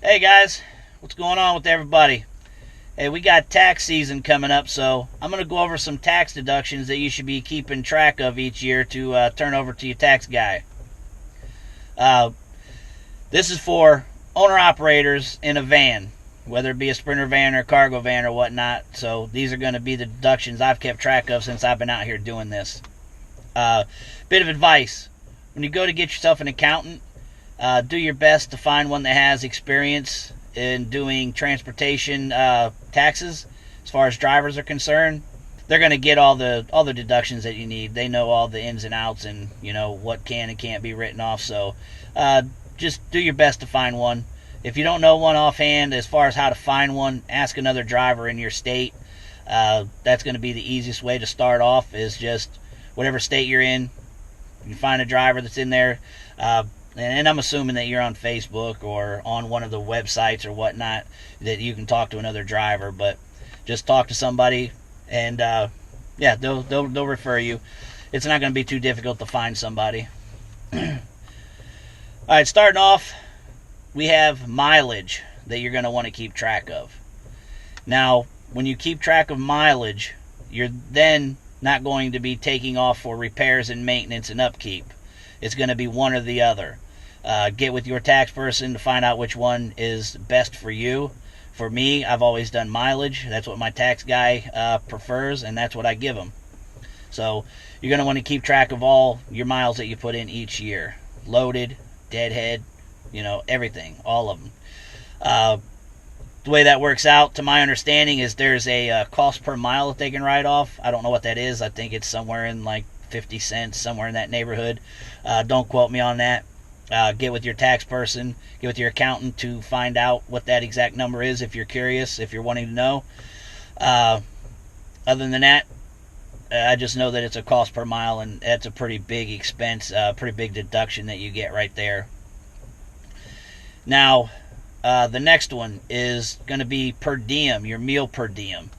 Hey guys, what's going on with everybody? Hey, we got tax season coming up, so I'm going to go over some tax deductions that you should be keeping track of each year to turn over to your tax guy. This is for owner-operators in a van, whether it be a Sprinter van or a cargo van or whatnot. So these are going to be the deductions I've kept track of since I've been out here doing this. Bit of advice. When you go to get yourself an accountant, do your best to find one that has experience in doing transportation taxes. As far as drivers are concerned, they're going to get all the deductions that you need. They know all the ins and outs and what can and can't be written off. So just do your best to find one. If you don't know one offhand, as far as how to find one, ask another driver in your state. That's going to be the easiest way to start off. Is just whatever state you're in, you find a driver that's in there. And I'm assuming that you're on Facebook or on one of the websites or whatnot that you can talk to another driver. But just talk to somebody, and they'll refer you. It's not going to be too difficult to find somebody. All right, starting off, we have mileage that you're going to want to keep track of. Now, when you keep track of mileage, you're then not going to be taking off for repairs and maintenance and upkeep. It's going to be one or the other. Get with your tax person to find out which one is best for you. For me, I've always done mileage. That's what my tax guy prefers, and that's what I give him. So you're going to want to keep track of all your miles that you put in each year. Loaded, deadhead, everything, all of them. The way that works out, to my understanding, is there's a cost per mile that they can write off. I don't know what that is. I think it's somewhere in like 50 cents, somewhere in that neighborhood. Don't quote me on that. Get with your tax person, get with your accountant to find out what that exact number is if you're curious, if you're wanting to know. Other than that, I just know that it's a cost per mile, and that's a pretty big expense, pretty big deduction that you get right there. Now, the next one is going to be per diem, your meal per diem.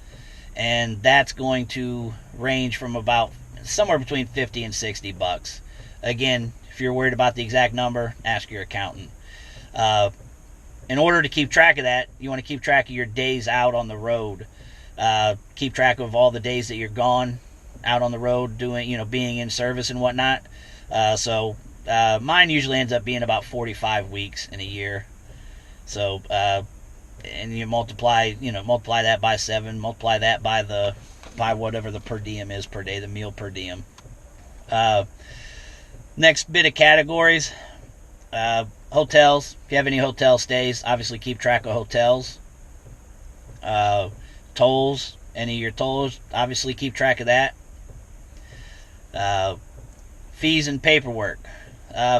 And that's going to range from about somewhere between 50 and 60 bucks. Again, if you're worried about the exact number, ask your accountant. In order to keep track of that, you want to keep track of your days out on the road. Keep track of all the days that you're gone out on the road doing, being in service and whatnot. So mine usually ends up being about 45 weeks in a year. So, and you multiply that by 7, multiply that by whatever the per diem is per day, the meal per diem. Next bit of categories, hotels. If you have any hotel stays, obviously keep track of hotels. Tolls, any of your tolls, obviously keep track of that. Fees and paperwork.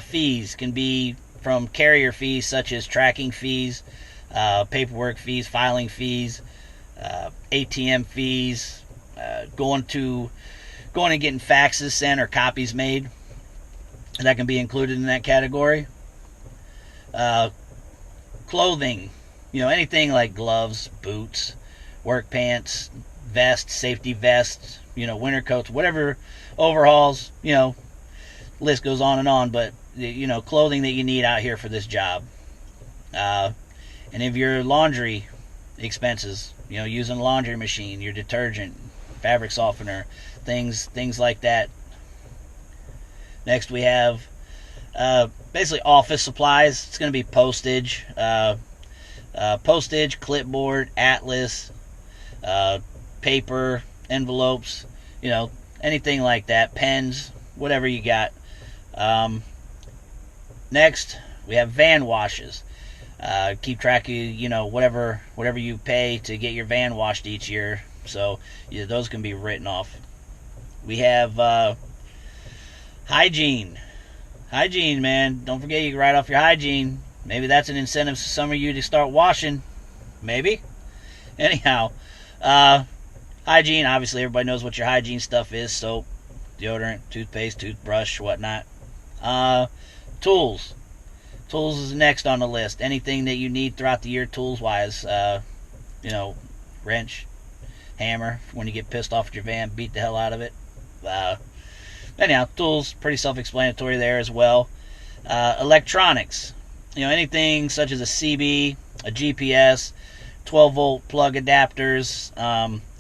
Fees can be from carrier fees such as tracking fees, paperwork fees, filing fees, ATM fees, going and getting faxes sent or copies made. That can be included in that category. Clothing, anything like gloves, boots, work pants, vests, safety vests, winter coats, whatever, overalls, list goes on and on, but clothing that you need out here for this job. And if your laundry expenses, using a laundry machine, your detergent, fabric softener, things like that. Next we have basically office supplies. It's going to be postage, clipboard, atlas, paper, envelopes, anything like that, pens, whatever you got. Next we have van washes. Keep track of whatever you pay to get your van washed each year. So those can be written off. We have hygiene. Hygiene, man. Don't forget you can write off your hygiene. Maybe that's an incentive for some of you to start washing. Maybe. Anyhow, hygiene, obviously everybody knows what your hygiene stuff is. Soap, deodorant, toothpaste, toothbrush, whatnot. Tools. Tools is next on the list. Anything that you need throughout the year tools-wise. Wrench, hammer. When you get pissed off at your van, beat the hell out of it. Anyhow, tools, pretty self-explanatory there as well. Electronics. Anything such as a CB, a GPS, 12-volt plug adapters,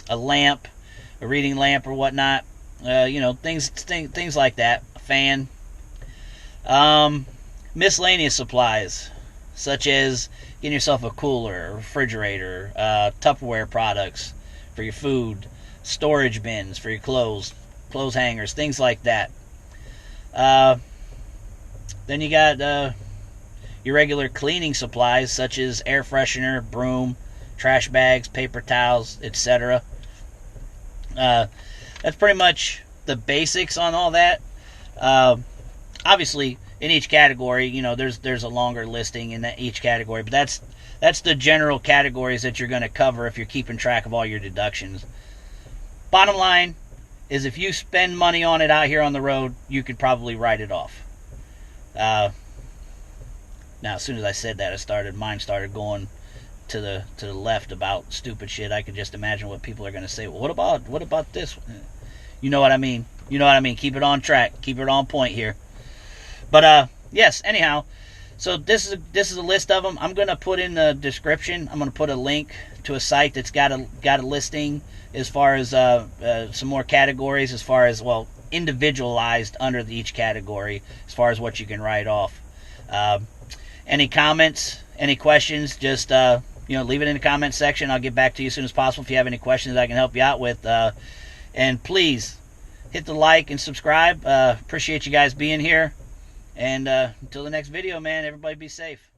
a lamp, a reading lamp or whatnot, things like that, a fan. Miscellaneous supplies, such as getting yourself a cooler, a refrigerator, Tupperware products for your food, storage bins for your clothes hangers, things like that. Then you got your regular cleaning supplies, such as air freshener, broom, trash bags, paper towels, etc. That's pretty much the basics on all that. Obviously, in each category, there's a longer listing in each category, but that's the general categories that you're going to cover if you're keeping track of all your deductions. Bottom line is, if you spend money on it out here on the road, you could probably write it off. Now, as soon as I said that, mine started going to the left about stupid shit. I could just imagine what people are going to say. Well, what about this? You know what I mean? Keep it on track. Keep it on point here. But yes. Anyhow, so this is a list of them. I'm going to put in the description. I'm going to put a link to a site that's got a listing as far as some more categories, as far as, well, individualized under each category, as far as what you can write off. Any comments, any questions, just leave it in the comment section. I'll get back to you as soon as possible if you have any questions I can help you out with. And please hit the like and subscribe. Appreciate you guys being here. And until the next video, man, everybody be safe.